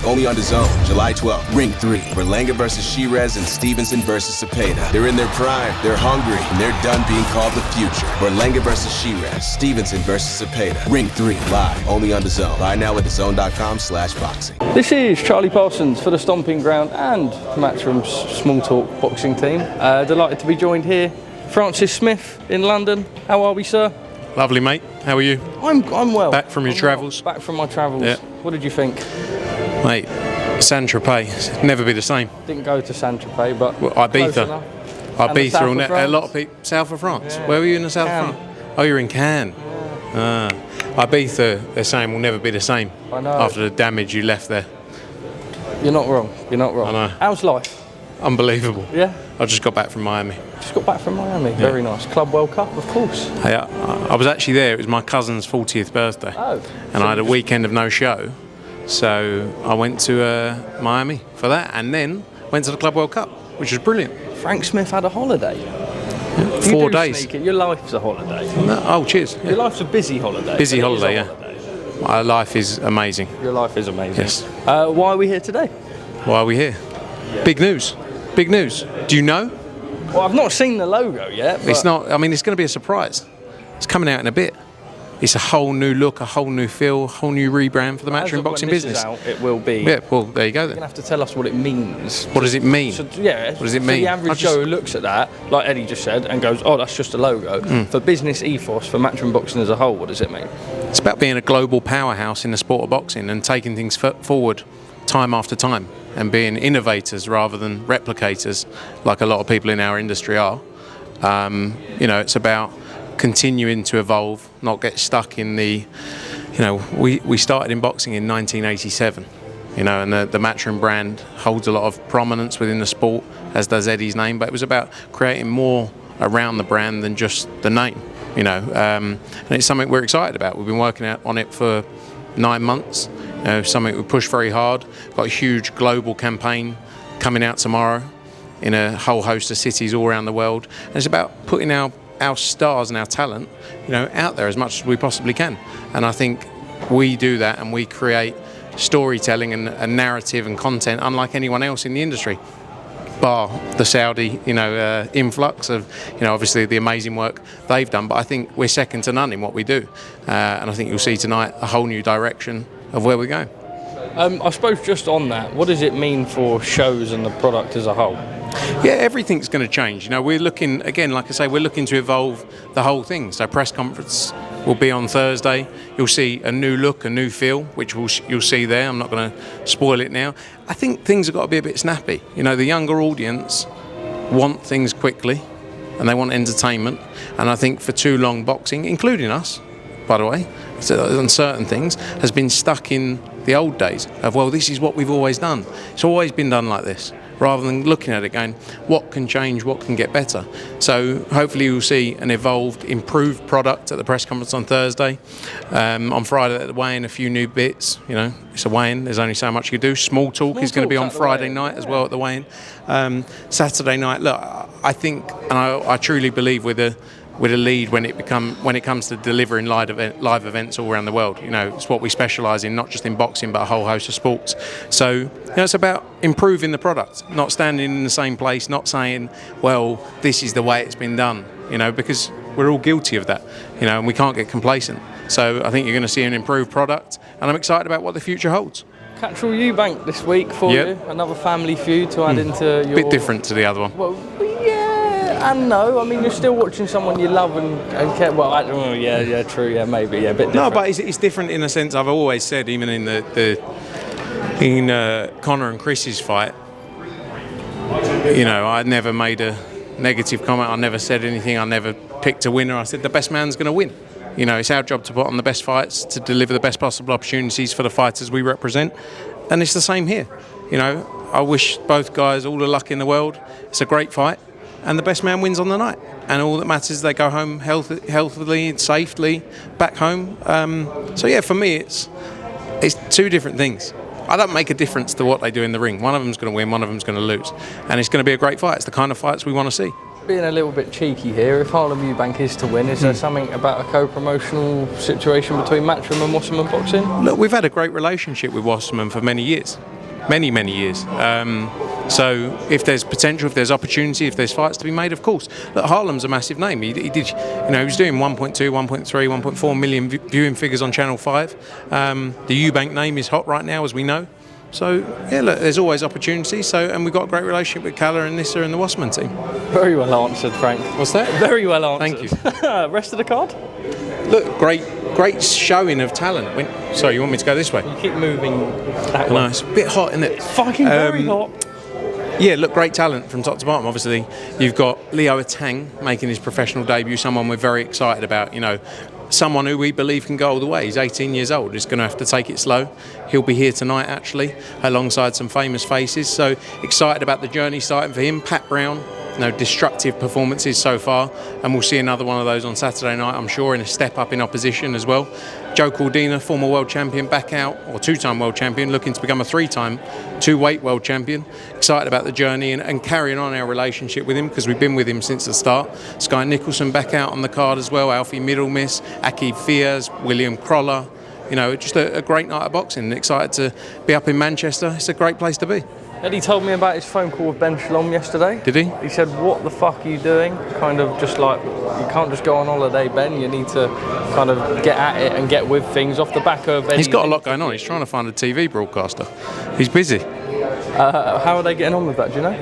only on DAZN, July 12th. Ring 3, Berlanga versus Shiraz and Stevenson versus Cepeda. They're in their prime, they're hungry, and they're done being called the future. Berlanga versus Shiraz, Stevenson versus Cepeda. Ring 3, live, only on DAZN. Buy now at DAZN.com/boxing. This is Charlie Parsons for the Stomping Ground and Matchroom's Small Talk boxing team. Delighted to be joined here. Francis Smith in London. How are we, sir? Lovely, mate. How are you? I'm well. Back from your travels? Back from my travels. Yeah. What did you think? Mate, Saint-Tropez, never be the same. Didn't go to Saint-Tropez, but well, Ibiza. Ibiza, a lot of people. South of France. Yeah. Where were you in the south of France? Oh, you're in Cannes. Yeah. Ibiza, they're saying, will never be the same. I know. After the damage you left there. You're not wrong. You're not wrong. I know. How's life? Unbelievable. Yeah? I just got back from Miami. Just got back from Miami. Yeah. Very nice. Club World Cup, of course. Hey, I was actually there. It was my cousin's 40th birthday. Oh. And I had a weekend of no show. So I went to Miami for that and then went to the Club World Cup, which was brilliant. Frank Smith had a holiday. Yeah, 4 days. Your life's a holiday. No, oh, cheers. Your life's a busy holiday. Busy holiday, yeah. My life is amazing. Your life is amazing. Yes. Why are we here today? Why are we here? Big news. Big news. Do you know? Well, I've not seen the logo yet. But it's not. I mean, it's going to be a surprise. It's coming out in a bit. It's a whole new look, a whole new feel, a whole new rebrand for the Matchroom boxing business. Out, it will be. Yeah, well, there you go then. You're going to have to tell us what it means. What does it mean? So, yeah. What does it mean? The average Joe who looks at that, like Eddie just said, and goes, oh, that's just a logo. For business ethos, for Matchroom boxing as a whole, what does it mean? It's about being a global powerhouse in the sport of boxing and taking things forward time after time and being innovators rather than replicators like a lot of people in our industry are. It's about continuing to evolve, not get stuck in the, we started in boxing in 1987, and the Matchroom brand holds a lot of prominence within the sport, as does Eddie's name, but it was about creating more around the brand than just the name, and it's something we're excited about. We've been working on it for 9 months, something we push very hard. Got a huge global campaign coming out tomorrow in a whole host of cities all around the world, and it's about putting our stars and our talent, out there as much as we possibly can. And I think we do that, and we create storytelling and a narrative and content unlike anyone else in the industry, bar the Saudi, influx of, obviously the amazing work they've done. But I think we're second to none in what we do, and I think you'll see tonight a whole new direction of where we're going. I suppose just on that, what does it mean for shows and the product as a whole? Yeah, everything's going to change. We're looking, again, like I say, we're looking to evolve the whole thing. So press conference will be on Thursday. You'll see a new look, a new feel, which you'll see there. I'm not going to spoil it now. I think things have got to be a bit snappy. The younger audience want things quickly and they want entertainment. And I think for too long boxing, including us, by the way, on certain things, has been stuck in the old days of, well, this is what we've always done. It's always been done like this, rather than looking at it going, what can change, what can get better? So hopefully you'll see an evolved, improved product at the press conference on Thursday. On Friday at the weigh-in, a few new bits. It's a weigh-in, there's only so much you do. Small talk is going to be on Friday night as well at the weigh-in. Saturday night, look, I think, and I truly believe with a lead when it comes to delivering live events all around the world. It's what we specialise in, not just in boxing, but a whole host of sports. So it's about improving the product, not standing in the same place, not saying, well, this is the way it's been done, because we're all guilty of that, and we can't get complacent. So I think you're going to see an improved product, and I'm excited about what the future holds. Catchall Eubank this week for you, another family feud to add into your... Bit different to the other one. Well, and no, I mean, you're still watching someone you love and care. Well, true, maybe, a bit different. No, but it's different in a sense. I've always said, even in Conor and Chris's fight, I never made a negative comment. I never said anything. I never picked a winner. I said the best man's going to win. It's our job to put on the best fights, to deliver the best possible opportunities for the fighters we represent, and it's the same here. I wish both guys all the luck in the world. It's a great fight. And the best man wins on the night. And all that matters is they go home healthily and safely back home. For me, it's two different things. I don't make a difference to what they do in the ring. One of them's going to win, one of them's going to lose. And it's going to be a great fight. It's the kind of fights we want to see. Being a little bit cheeky here, if Harlem Eubank is to win, is there something about a co-promotional situation between Matchroom and Wasserman Boxing? Look, we've had a great relationship with Wasserman for many years. many years. So if there's potential, if there's opportunity, if there's fights to be made, of course. Look, Harlem's a massive name. He did, he was doing 1.2, 1.3, 1.4 million viewing figures on Channel 5. The Eubank name is hot right now, as we know. So yeah, look, there's always opportunity. So, and we've got a great relationship with Calla and Nissa and the Wasserman team. Very well answered, Frank. What's that? Very well answered. Thank you. Rest of the card? Look, great showing of talent. Sorry, you want me to go this way? You keep moving that way. No, it's a bit hot, isn't it? It's fucking very hot. Yeah, look, great talent from top to bottom. Obviously, you've got Leo Atang making his professional debut, someone we're very excited about, someone who we believe can go all the way. He's 18 years old. He's going to have to take it slow. He'll be here tonight, actually, alongside some famous faces. So excited about the journey starting for him. Pat Brown, destructive performances so far, and we'll see another one of those on Saturday night, I'm sure, in a step up in opposition as well. Joe Cordina, former world champion, back out, or two-time world champion, looking to become a three-time two-weight world champion. Excited about the journey and carrying on our relationship with him, because we've been with him since the start. Sky Nicholson back out on the card as well, Alfie Middlemiss, Akib Fiaz, William Croller. Just a great night of boxing. Excited to be up in Manchester. It's a great place to be. Eddie told me about his phone call with Ben Shalom yesterday. Did he? He said, what the fuck are you doing? Kind of just like, you can't just go on holiday, Ben. You need to kind of get at it and get with things off the back of Eddie. He's got a lot going on. He's trying to find a TV broadcaster. He's busy. How are they getting on with that, do you know?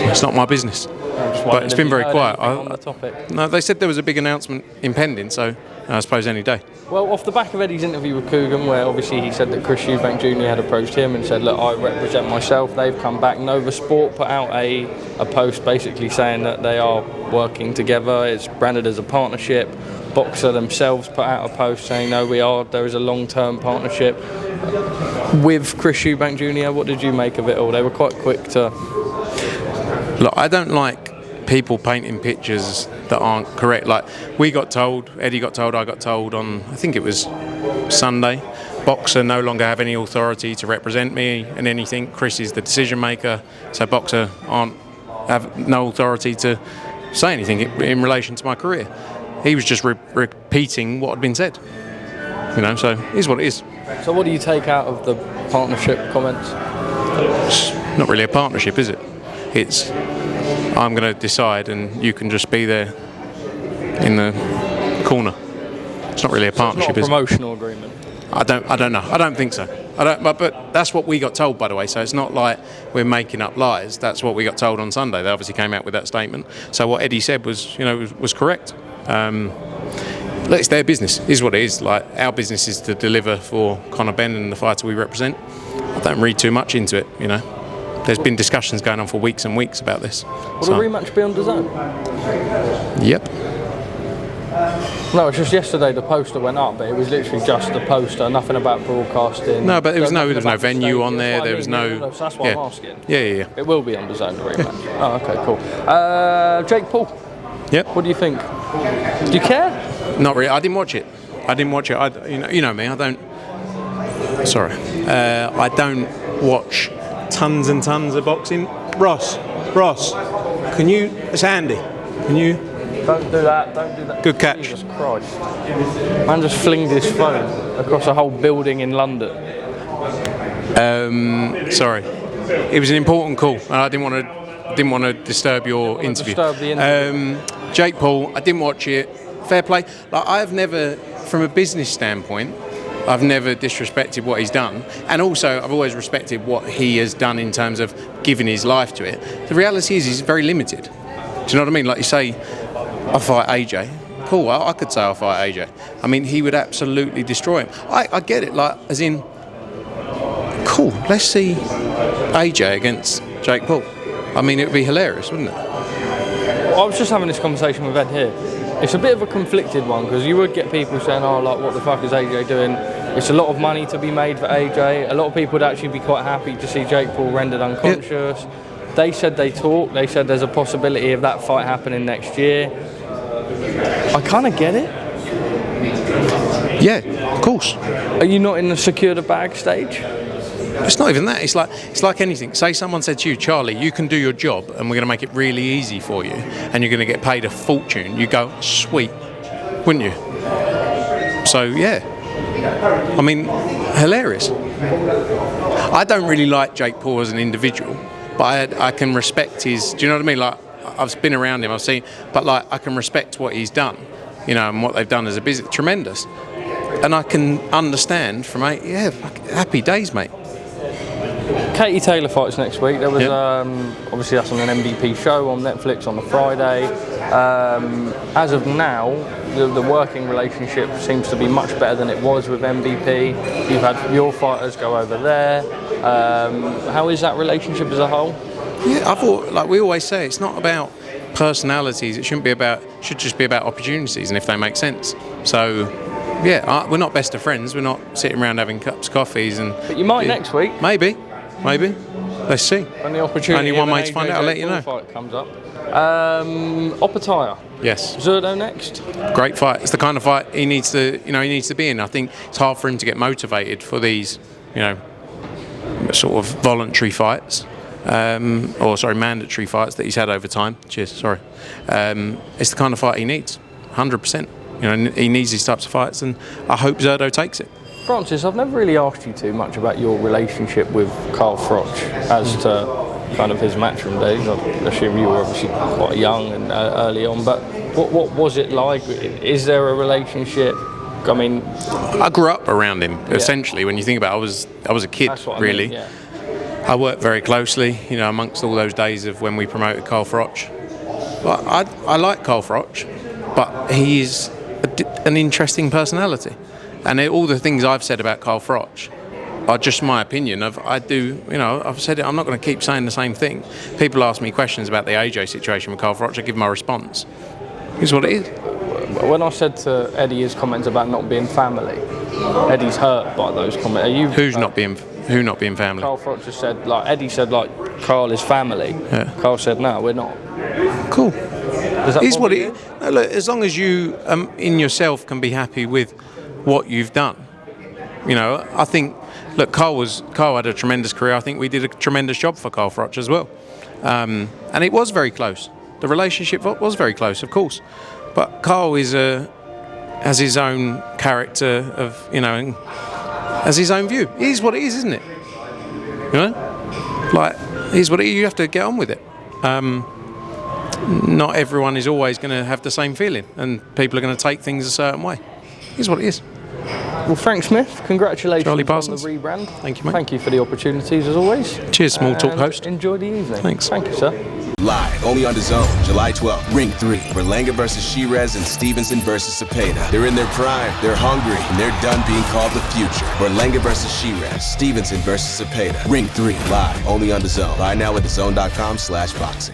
It's not my business. But it's been very quiet. On the topic. No, they said there was a big announcement impending, so I suppose any day. Well, off the back of Eddie's interview with Coogan, where obviously he said that Chris Eubank Jr. had approached him and said, look, I represent myself. They've come back. Nova Sport put out a post basically saying that they are working together. It's branded as a partnership. Boxer themselves put out a post saying, no, there is a long-term partnership with Chris Eubank Jr. What did you make of it all? They were quite quick to... Look, I don't like people painting pictures that aren't correct. Like, we got told, Eddie got told, I got told on, I think it was Sunday, Boxer no longer have any authority to represent me in anything. Chris is the decision maker, so Boxer have no authority to say anything in relation to my career. He was just repeating what had been said. So it is what it is. So what do you take out of the partnership comments? It's not really a partnership, is it? It's, I'm going to decide and you can just be there in the corner. It's not really a partnership, is it? It's not a promotional agreement. I don't know. I don't think so. But that's what we got told, by the way. So it's not like we're making up lies. That's what we got told on Sunday. They obviously came out with that statement. So what Eddie said was correct. Look, it's their business. It is what it is. Like, our business is to deliver for Conor Benn and the fighter we represent. I don't read too much into it. There's been discussions going on for weeks and weeks about this. Will the rematch be on DAZN? Yep. No, it's just yesterday the poster went up, but it was literally just the poster, nothing about broadcasting. No, but there was no venue on there. There was no. So that's why I'm asking. Yeah. It will be on DAZN, the rematch. Oh, okay, cool. Jake Paul. Yep. What do you think? Do you care? Not really. I didn't watch it. You know me. I don't. Sorry. I don't watch tons and tons of boxing. Ross, can you? It's Andy. Can you? Don't do that. Good catch. Jesus Christ. Man just flinged his phone across a whole building in London. Sorry. It was an important call, and I didn't want to disturb your interview. Jake Paul, I didn't watch it. Fair play. Like, I've never, from a business standpoint, I've never disrespected what he's done, and also I've always respected what he has done in terms of giving his life to it. The reality is he's very limited. Do you know what I mean? Like, you say, I fight AJ. Cool, I could say I'll fight AJ. I mean, he would absolutely destroy him. I get it, like, as in, cool, let's see AJ against Jake Paul. I mean, it would be hilarious, wouldn't it? Well, I was just having this conversation with Ed here. It's a bit of a conflicted one, because you would get people saying, oh, like, what the fuck is AJ doing? It's a lot of money to be made for AJ. A lot of people would actually be quite happy to see Jake Paul rendered unconscious. Yeah. They said they talked. They said there's a possibility of that fight happening next year. I kind of get it. Yeah, of course. Are you not in the secure the bag stage? It's not even that. It's like anything. Say someone said to you, Charlie, you can do your job and we're going to make it really easy for you and you're going to get paid a fortune. You go, sweet, wouldn't you? So, yeah. I mean, hilarious. I don't really like Jake Paul as an individual, but I can respect his. Do you know what I mean? Like, I've been around him, I've seen, but like I can respect what he's done, you know, and what they've done as a business. Tremendous, and I can understand from happy days, mate. Katie Taylor fights next week. There was obviously that's on an MVP show on Netflix on the Friday. As of now, the working relationship seems to be much better than it was with MVP. You've had your fighters go over there. How is that relationship as a whole? Yeah, I thought, like we always say, it's not about personalities. It should just be about opportunities, and if they make sense. So, yeah, we're not best of friends. We're not sitting around having cups of coffees But you might next week. Maybe. Let's see. When the opportunity. Only one way to find out. I'll let you know. Fight comes up. Opataya. Yes. Zurdo next. Great fight. It's the kind of fight he needs to be in. I think it's hard for him to get motivated for these, sort of voluntary fights, mandatory fights that he's had over time. It's the kind of fight he needs, 100%. He needs these types of fights, and I hope Zurdo takes it. Francis, I've never really asked you too much about your relationship with Carl Froch as to kind of his matchroom days. I assume you were obviously quite young and early on, but what was it like? Is there a relationship? I mean, I grew up around him, essentially. When you think about it, I was a kid, really. I mean, I worked very closely, amongst all those days of when we promoted Carl Froch. But I like Carl Froch, but he is an interesting personality. And all the things I've said about Carl Froch are just my opinion. I've said it, I'm not going to keep saying the same thing. People ask me questions about the AJ situation with Carl Froch, I give my response. Here's what it is. When I said to Eddie his comments about not being family, Eddie's hurt by those comments. Who not being family? Carl Froch just said, Eddie said, Carl is family. Yeah. Carl said, no, we're not. Cool. Is what it is. No, look, as long as you in yourself can be happy with what you've done. I think, look, Carl had a tremendous career. I think we did a tremendous job for Carl Froch as well. And it was very close. The relationship was very close, of course. But Carl has his own character of, has his own view. It is what it is, isn't it? It is what it is. You have to get on with it. Not everyone is always going to have the same feeling, and people are going to take things a certain way. It is what it is. Well, Frank Smith, congratulations Charlie Parsons. on the rebrand. Thank you, mate. Thank you for the opportunities, as always. Cheers, Small Talk host. Enjoy the evening. Thanks. Thank you, sir. Live, only on DAZN, July 12th. Ring 3, Berlanga versus Shiraz and Stevenson versus Cepeda. They're in their prime, they're hungry, and they're done being called the future. Berlanga versus Shiraz, Stevenson versus Cepeda. Ring 3, live, only on DAZN. Buy now at DAZN.com/boxing.